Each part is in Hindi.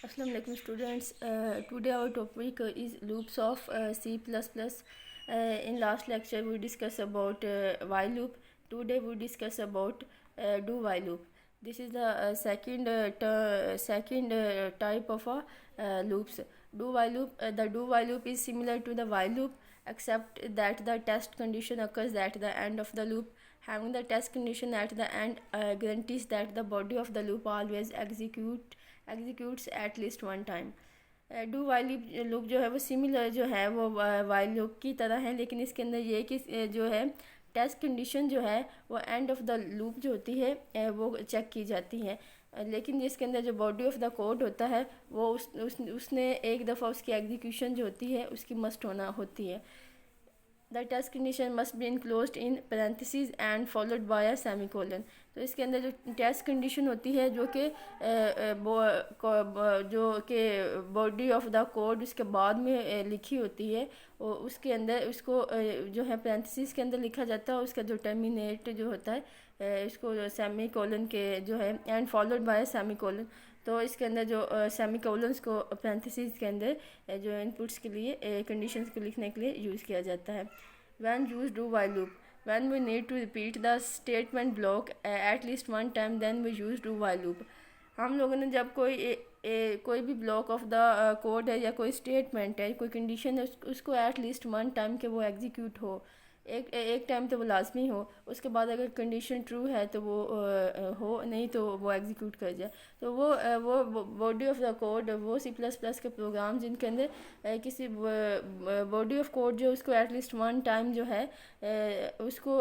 Assalamu alaikum students. Today our topic is loops of C++. In last lecture we discussed about while loop. Today we discuss about do while loop. This is the second type of loops. Do while loop. The do while loop is similar to the while loop, except that the test condition occurs at the end of the loop. Having the test condition at the end guarantees that the body of the loop always executes at least one time. Do while loop जो है वो सिमिलर जो है वो वाइल लूप की तरह है, लेकिन इसके अंदर ये कि जो है टेस्ट कंडीशन जो है वो एंड ऑफ द लूप जो होती है वो चेक की जाती है. लेकिन जिसके अंदर जो बॉडी ऑफ द कोड होता है वो उसने एक दफ़ा उसकी एग्जीक्यूशन जो होती है उसकी मस्ट होना होती है. The test condition must be enclosed in parenthesis and followed by a semicolon. तो इसके अंदर जो टेस्ट कंडीशन होती है जो कि बॉडी ऑफ द कोड उसके बाद में लिखी होती है, और उसके अंदर उसको जो है पैरेंथेसिस के अंदर लिखा जाता है. उसका जो टर्मिनेट जो होता है इसको सेमी कोलन के जो है and followed bye semi colon. तो इसके अंदर जो सेमी कोलन्स को पैरेंथेसिस के अंदर जो इनपुट्स के लिए कंडीशंस को लिखने के लिए यूज़ किया जाता है. When use do while loop, when we need to repeat the statement block at least one time, then we use do while loop. हम लोगों ने जब कोई भी ब्लॉक ऑफ द कोड है या कोई स्टेटमेंट है, कोई कंडीशन है, उसको एट लीस्ट वन टाइम के वो एग्जीक्यूट हो, एक टाइम तो वो लाजमी हो. उसके बाद अगर कंडीशन ट्रू है तो वो हो, नहीं तो वो एग्जीक्यूट कर जाए. तो वो बॉडी ऑफ द कोड, वो C++ के प्रोग्राम जिनके अंदर किसी बॉडी ऑफ कोड जो उसको एटलीस्ट वन टाइम जो है उसको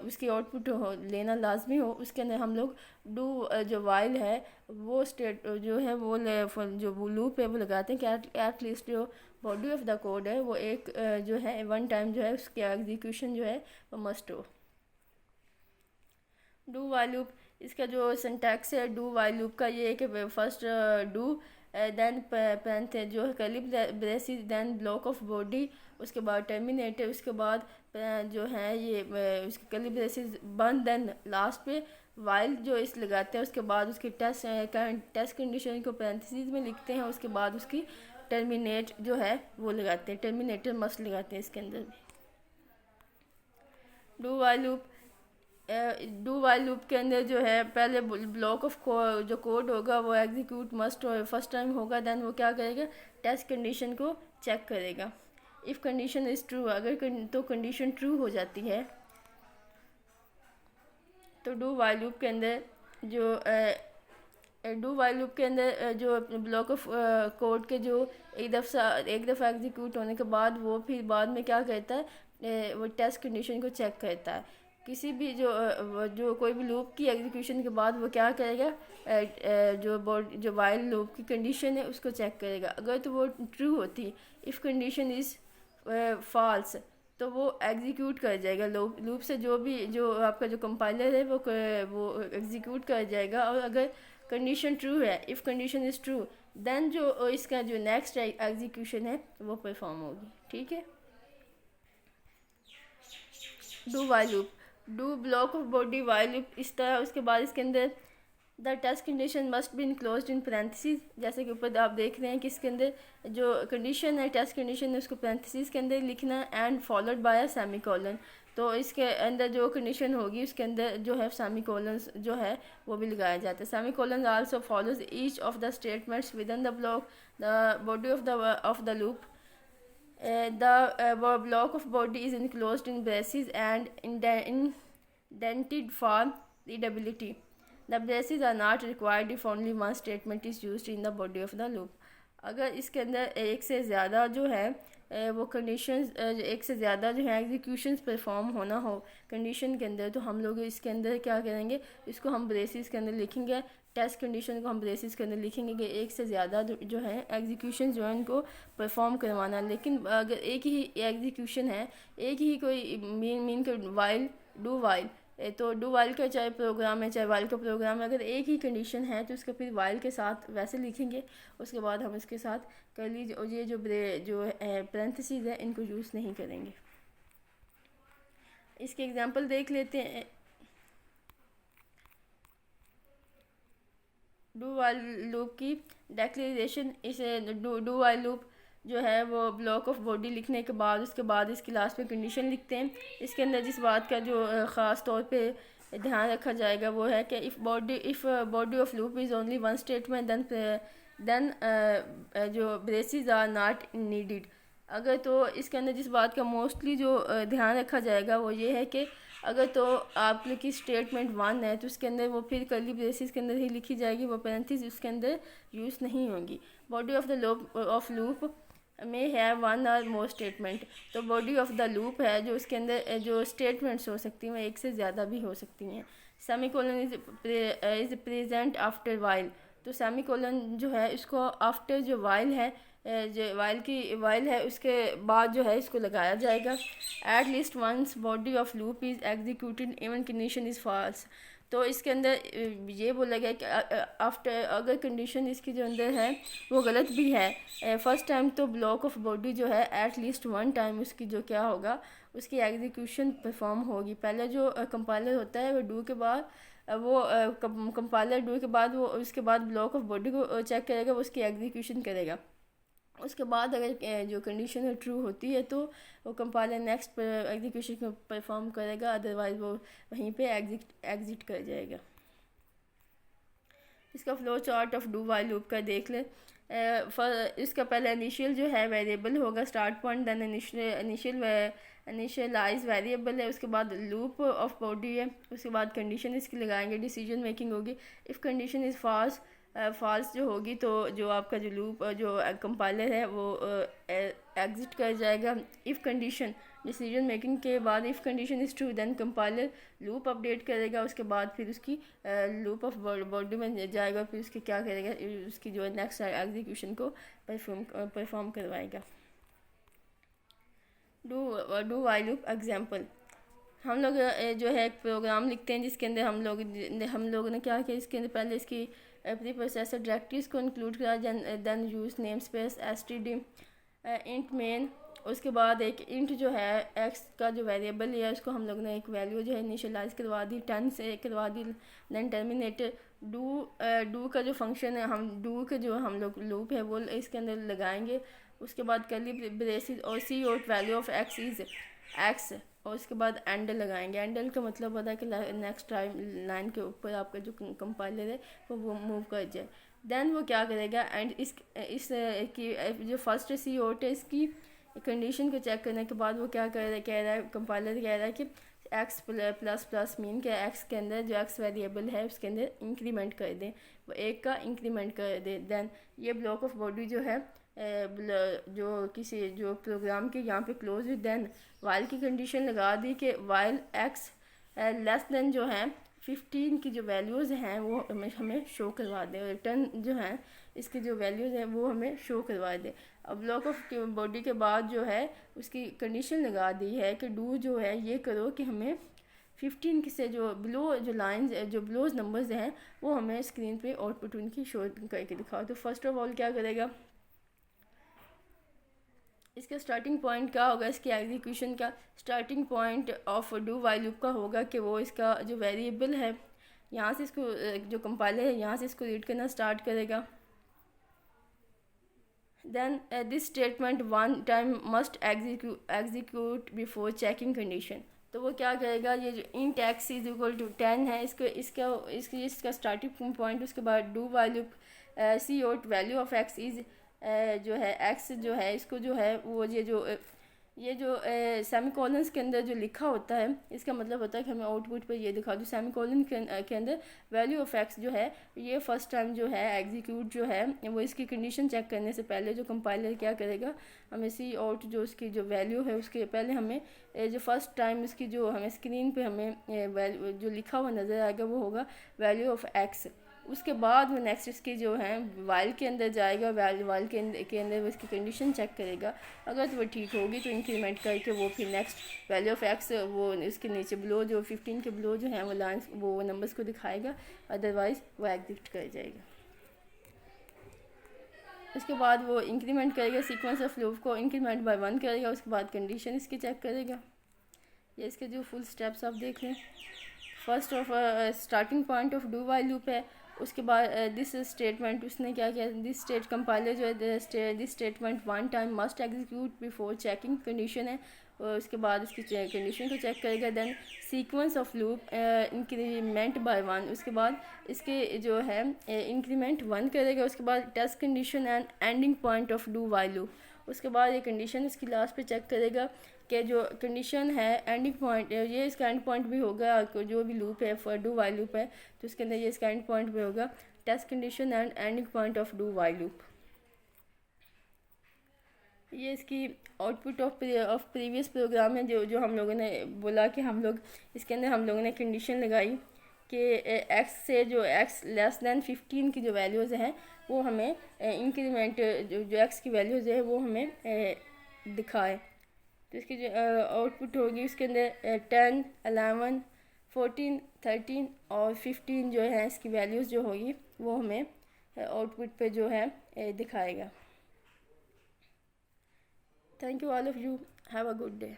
उसकी आउटपुट लेना लाजमी हो, उसके अंदर हम लोग डू जो वाइल है वो स्टेट जो है वो जो लूप है वो लगाते हैं कि एटलीस्ट जो बॉडी ऑफ द कोड है वो एक जो है वन टाइम जो है उसकी एग्जीक्यूशन जो है वो मस्ट हो. डू वाइल लूप, इसका जो सिंटैक्स है डू वाइल लूप का ये है कि फर्स्ट डू देन पैंथ जो है curly braces, then block of body, उसके बाद टर्मिनेट है, उसके बाद जो है ये उसकी कर्ली ब्रेसिस बंद, देन लास्ट पे वाइल जो इस लगाते हैं. उसके बाद उसकी टेस्ट कंडीशन को पैरेंथेसिस में लिखते हैं. उसके बाद उसकी टर्मिनेट जो है वो लगाते हैं, टर्मिनेटर मस्ट लगाते हैं इसके अंदर भी. डू वाइल लूप के अंदर जो है पहले ब्लॉक ऑफ जो कोड होगा वो एग्जीक्यूट मस्ट फर्स्ट टाइम होगा. देन वो क्या करेगा, टेस्ट कंडीशन को चेक करेगा. इफ़ कंडीशन इज़ ट्रू, अगर तो कंडीशन ट्रू हो जाती है तो डू वाइल लूप के अंदर जो ब्लॉक ऑफ कोड के जो एक दफ़ा एग्जीक्यूट होने के बाद वो फिर बाद में क्या करता है, वो टेस्ट कंडीशन को चेक करता है. किसी भी जो कोई भी लूप की एग्जीक्यूशन के बाद वो क्या करेगा, जो वाइल लूप की कंडीशन है उसको चेक करेगा. अगर तो वो ट्रू होती, इफ़ कंडीशन इज़ फॉल्स, तो वो एग्जीक्यूट कर जाएगा लूप से जो आपका जो कंपाइलर है वो एग्जीक्यूट कर जाएगा. और अगर कंडीशन ट्रू है, if condition is true, then जो इसका जो नेक्स्ट एग्जीक्यूशन है वो परफॉर्म होगी. ठीक है. Do while loop, do block of body while loop इस तरह. उसके बाद इसके अंदर the test condition must be enclosed in parenthesis. जैसे कि ऊपर आप देख रहे हैं कि इसके अंदर जो कंडीशन है, टेस्ट कंडीशन है, उसको पैरेंथेसिस के अंदर लिखना and followed by a semicolon. तो इसके अंदर जो कंडीशन होगी उसके अंदर जो है सेमीकोलन जो है वो भी लगाया जाता है. Semicolon also follows each of the statements with in the block the body of the loop. The block of body is enclosed in braces and indented for readability. The braces are not required if only one statement is used in the body of the loop. अगर इसके अंदर एक से ज़्यादा जो है वो कंडीशंस, एक से ज़्यादा जो है एग्जीक्यूशंस परफॉर्म होना हो कंडीशन के अंदर, तो हम लोग इसके अंदर क्या करेंगे, इसको हम ब्रेसिस के अंदर लिखेंगे. टेस्ट कंडीशन को हम ब्रेसिस के अंदर लिखेंगे कि एक से ज़्यादा जो है एग्जीक्यूशन जो है इनको परफॉर्म करवाना. लेकिन अगर एक ही एग्जीक्यूशन है, एक ही कोई मीन के वाइल डू वाइल, तो डू वाइल का चाहे प्रोग्राम है चाहे वाइल का प्रोग्राम है, अगर एक ही कंडीशन है तो उसका फिर वाइल के साथ वैसे लिखेंगे. उसके बाद हम इसके साथ कर्ली ये जो पैरेंथेसिस है इनको यूज़ नहीं करेंगे. इसके एग्जांपल देख लेते हैं. डू वाइल लूप की डेक्लेरेशन, इसे डू वाइल लूप जो है वो ब्लॉक ऑफ बॉडी लिखने के बाद उसके बाद इसकी लास्ट में कंडीशन लिखते हैं। इसके अंदर जिस बात का जो ख़ास तौर पे ध्यान रखा जाएगा वो है कि if body of loop is only one statement then जो ब्रेसेस आर नॉट नीडेड। अगर तो इसके अंदर जिस बात का मोस्टली जो ध्यान रखा जाएगा वो ये है कि अगर तो आप की स्टेटमेंट वन है तो उसके अंदर वो फिर कर्ली ब्रेसेस के अंदर ही लिखी जाएगी, वो पैरेंथेसिस उसके अंदर यूज़ नहीं होंगी। बॉडी ऑफ लूप में है वन और मोर स्टेटमेंट, तो बॉडी ऑफ द लूप है जो उसके अंदर जो स्टेटमेंट्स हो सकती हैं एक से ज़्यादा भी हो सकती हैं। Semicolon is present after while, तो सेमीकोलन जो है इसको आफ्टर जो वाइल है जो वाइल है उसके बाद जो है इसको लगाया जाएगा। At least once body of loop is executed even condition is false, तो इसके अंदर ये बोला गया कि आफ्टर अगर कंडीशन इसकी जो अंदर है वो गलत भी है फर्स्ट टाइम, तो ब्लॉक ऑफ बॉडी जो है एट लीस्ट वन टाइम उसकी जो क्या होगा उसकी एग्जीक्यूशन परफॉर्म होगी। पहले जो कंपाइलर होता है वो डू के बाद वो कंपाइलर डू के बाद वो उसके बाद ब्लॉक ऑफ बॉडी को चेक करेगा, वो उसकी एग्जीक्यूशन करेगा। उसके बाद अगर जो कंडीशन ट्रू होती है तो वो कंपाइलर नेक्स्ट एग्जीक्यूशन को परफॉर्म करेगा, अदरवाइज वो वहीं पे एग्जिट कर जाएगा। इसका flow chart of do while loop का देख ले। इसका पहले इनिशियल जो है वेरिएबल होगा start point, then initialize variable है, उसके बाद लूप ऑफ बॉडी है, उसके बाद कंडीशन इसकी लगाएंगे, डिसीजन मेकिंग होगी। इफ़ कंडीशन इज़ फॉल्स जो होगी तो जो आपका जो लूप जो कंपाइलर है वो एग्जिट कर जाएगा। इफ़ कंडीशन डिसीजन मेकिंग के बाद if condition is true then compiler loop update करेगा, उसके बाद फिर उसकी लूप ऑफ बॉडी में जाएगा, फिर उसकी क्या करेगा उसकी जो नेक्स्ट एग्जीक्यूशन को परफॉर्म करवाएगा। डू वाइल लूप एग्जाम्पल, हम लोग जो है एक प्रोग्राम लिखते हैं जिसके अंदर हम लोगों ने क्या किया, इसके अंदर पहले इसकी प्री प्रोसेसर डायरेक्टरीज को इंक्लूड करा, then use namespace std int main, उसके बाद एक इंट जो है एक्स का जो वेरिएबल है उसको हम लोग ने एक वैल्यू जो है इनिशियलाइज करवा दी 10 से करवा दी, देन टर्मिनेटर डू का जो फंक्शन है हम डू के जो हम लोग लूप है वो इसके अंदर लगाएंगे। उसके बाद कर्ली ब्रेसेस और cout value of x is x, और उसके बाद एंडल लगाएंगे। एंडल का मतलब होता है कि नेक्स्ट टाइम लाइन के ऊपर आपका जो कंपाइलर है वो मूव कर जाए। देन वो क्या करेगा एंड इस की जो फर्स्ट सी आउट है इसकी कंडीशन को चेक करने के बाद वो क्या कह रहा है कंपाइलर कह रहा है कि एक्स प्लस प्लस मीन के एक्स के अंदर जो एक्स वेरिएबल है उसके अंदर इंक्रीमेंट कर दें, वो एक का इंक्रीमेंट कर दें। देन ये ब्लॉक ऑफ बॉडी जो है जो किसी जो प्रोग्राम के यहाँ पे क्लोज विद देन वाइल की कंडीशन लगा दी कि वाइल एक्स लेस देन जो है 15 की जो वैल्यूज़ हैं वो हमें शो करवा दें, रिटर्न जो है इसकी जो वैल्यूज़ हैं वो हमें शो करवा दें। अब ब्लॉक ऑफ बॉडी के बाद जो है उसकी कंडीशन लगा दी है कि डू जो है ये करो कि हमें 15 से जो बिलो जो लाइंस जो बिलोज नंबर्स हैं वो हमें स्क्रीन पे आउटपुट उनकी शो करके दिखाओ। तो फर्स्ट ऑफ ऑल क्या करेगा, इसका स्टार्टिंग पॉइंट क्या होगा, इसकी एग्जीक्यूशन का starting point of do while loop का होगा कि वो इसका जो वेरिएबल है यहाँ से इसको जो कंपाइलर है यहाँ से इसको रीड करना स्टार्ट करेगा। Then this statement one time must execute before checking condition, तो वो क्या करेगा ये जो int x is equal to 10 है इसका स्टार्टिंग पॉइंट, उसके बाद do while loop cout value of x is जो है एक्स जो है इसको जो है वो ये जो सेमीकोलन्स के अंदर जो लिखा होता है इसका मतलब होता है कि हमें आउटपुट पे ये दिखा दो सेमीकोलन के अंदर वैल्यू ऑफ एक्स जो है ये फर्स्ट टाइम जो है एग्जीक्यूट जो है वो इसकी कंडीशन चेक करने से पहले जो कंपाइलर क्या करेगा हमें सी आउट जो उसकी जो वैल्यू है उसके पहले हमें जो फर्स्ट टाइम इसकी जो हमें स्क्रीन पे हमें वैल्यू जो लिखा हुआ नज़र आएगा वो होगा वैल्यू ऑफ एक्स। उसके बाद वो नेक्स्ट इसकी जो है वाइल के अंदर जाएगा, वाइल के अंदर वो इसकी कंडीशन चेक करेगा, अगर तो वो ठीक होगी तो इंक्रीमेंट करके वो फिर नेक्स्ट वैल्यू ऑफ एक्स वो इसके नीचे बिलो जो 15 के बिलो जो हैं वो लाइन्स वो नंबर्स को दिखाएगा, अदरवाइज़ वो एग्जिट कर जाएगा। उसके बाद वो इंक्रीमेंट करेगा सीक्वेंस ऑफ लूप को इंक्रीमेंट बाय 1 करेगा, उसके बाद कंडीशन इसकी चेक करेगा। ये इसके जो फुल स्टेप्स आप देख लें। First of starting point of do while loop है, उसके बाद दिस स्टेटमेंट उसने क्या किया, दिस स्टेट कंपाइलर जो है this statement one time must execute before checking condition है, और उसके बाद उसकी कंडीशन को चेक करेगा। Then sequence of loop increment by one, उसके बाद इसके जो है इंक्रीमेंट वन करेगा। उसके बाद test condition and ending point of do while loop, उसके बाद ये कंडीशन इसकी लास्ट पे चेक करेगा कि जो कंडीशन है एंडिंग पॉइंट, ये इसका एंड पॉइंट भी होगा, जो भी लूप है फॉर डू वाइल लूप है तो उसके अंदर ये इसका एंड पॉइंट भी होगा, test condition and ending point of do while loop. ये इसकी आउटपुट ऑफ प्रीवियस प्रोग्राम है, जो हम लोगों ने बोला कि हम लोग इसके अंदर हम लोगों ने कंडीशन लगाई कि एक्स से जो एक्स लेस दैन 15 की जो वैल्यूज़ हैं वो हमें इंक्रीमेंट जो एक्स की वैल्यूज़ है वो हमें दिखाए। तो इसकी जो आउटपुट होगी उसके अंदर 10, 11, 14, 13 और 15 जो है इसकी वैल्यूज़ जो होगी वो हमें आउटपुट पे जो है दिखाएगा। Thank you all of you. Have a good day.